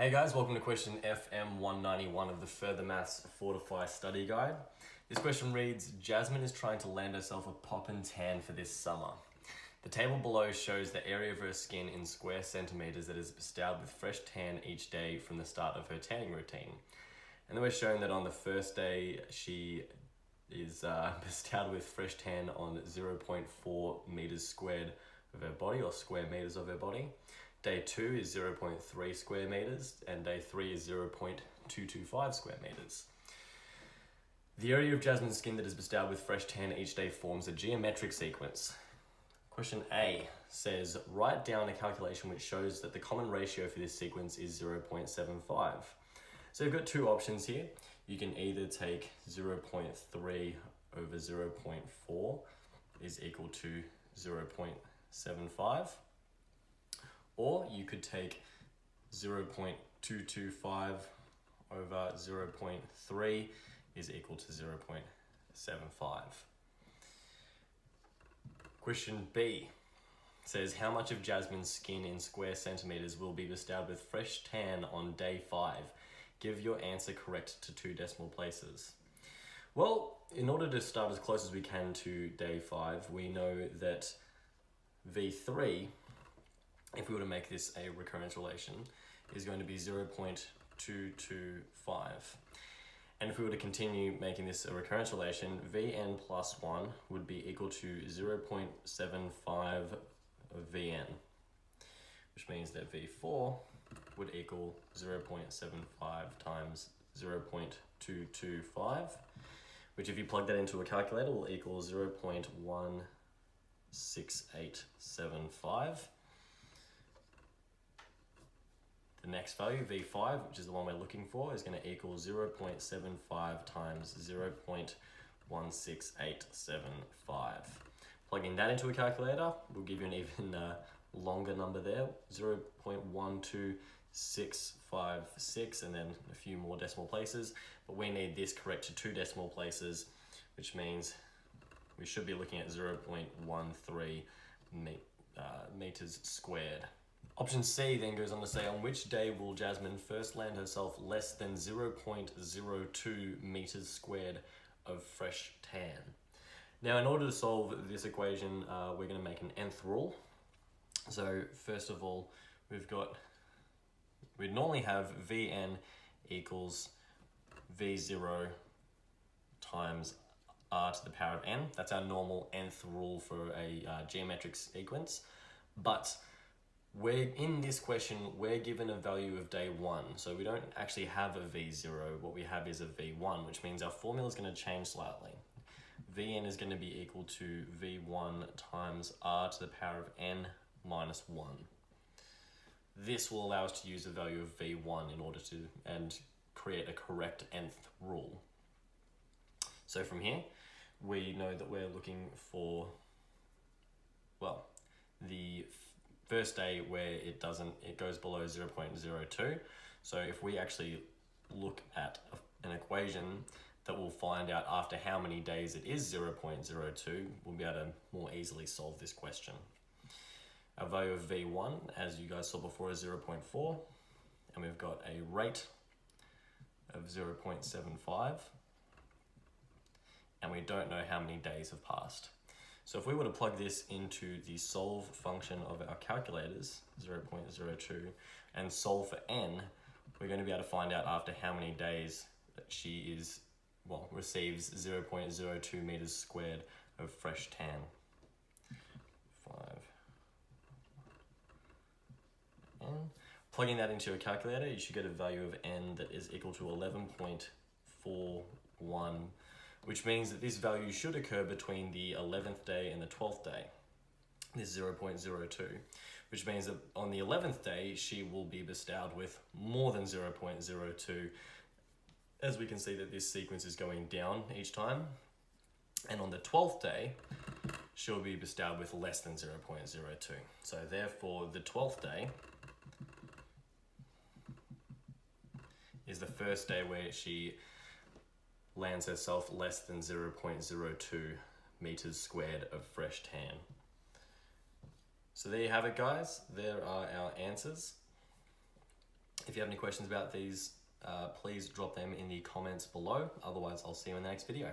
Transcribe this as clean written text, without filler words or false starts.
Hey guys, welcome to question FM191 of the Further Maths Fortify study guide. This question reads, Jasmine is trying to land herself a pop and tan for this summer. The table below shows the area of her skin in square centimeters that is bestowed with fresh tan each day from the start of her tanning routine. And then we're showing that on the first day she is bestowed with fresh tan on 0.4 meters squared of her body, or square meters of her body. Day 2 is 0.3 square meters, and day 3 is 0.225 square meters. The area of Jasmine's skin that is bestowed with fresh tan each day forms a geometric sequence. Question A says, write down a calculation which shows that the common ratio for this sequence is 0.75. So you've got two options here. You can either take 0.3 over 0.4 is equal to 0.75. Or you could take 0.225 over 0.3 is equal to 0.75. Question B says, how much of Jasmine's skin in square centimeters will be bestowed with fresh tan on day 5? Give your answer correct to 2 decimal places. Well, in order to start as close as we can to day 5, we know that V3, if we were to make this a recurrence relation, is going to be 0.225. And if we were to continue making this a recurrence relation, Vn plus 1 would be equal to 0.75 Vn, which means that V4 would equal 0.75 times 0.225, which if you plug that into a calculator will equal 0.16875. The next value, V5, which is the one we're looking for, is going to equal 0.75 times 0.16875. Plugging that into a calculator will give you an even longer number there, 0.12656, and then a few more decimal places. But we need this correct to 2 decimal places, which means we should be looking at 0.13 meters squared. Option C then goes on to say, on which day will Jasmine first land herself less than 0.02 meters squared of fresh tan? Now, in order to solve this equation, we're going to make an nth rule. So first of all, we'd normally have Vn equals V0 times r to the power of n. That's our normal nth rule for a geometric sequence. But in this question, we're given a value of day 1, so we don't actually have a V0. What we have is a V1, which means our formula is going to change slightly. Vn is going to be equal to V1 times r to the power of n minus 1. This will allow us to use the value of V1 in order to create a correct nth rule. So from here, we know that we're looking for, well, the first day where it goes below 0.02. So if we actually look at an equation that will find out after how many days it is 0.02, we'll be able to more easily solve this question. Our value of V1, as you guys saw before, is 0.4, and we've got a rate of 0.75, and we don't know how many days have passed. So if we were to plug this into the solve function of our calculators, 0.02, and solve for n, we're going to be able to find out after how many days that she receives 0.02 meters squared of fresh tan. 5 n. Plugging that into a calculator, you should get a value of n that is equal to 11.41, which means that this value should occur between the 11th day and the 12th day. This is 0.02, which means that on the 11th day, she will be bestowed with more than 0.02. As we can see that this sequence is going down each time. And on the 12th day, she'll be bestowed with less than 0.02. So therefore, the 12th day is the first day where she lands herself less than 0.02 meters squared of fresh tan. So there you have it, guys. There are our answers. If you have any questions about these, please drop them in the comments below. Otherwise, I'll see you in the next video.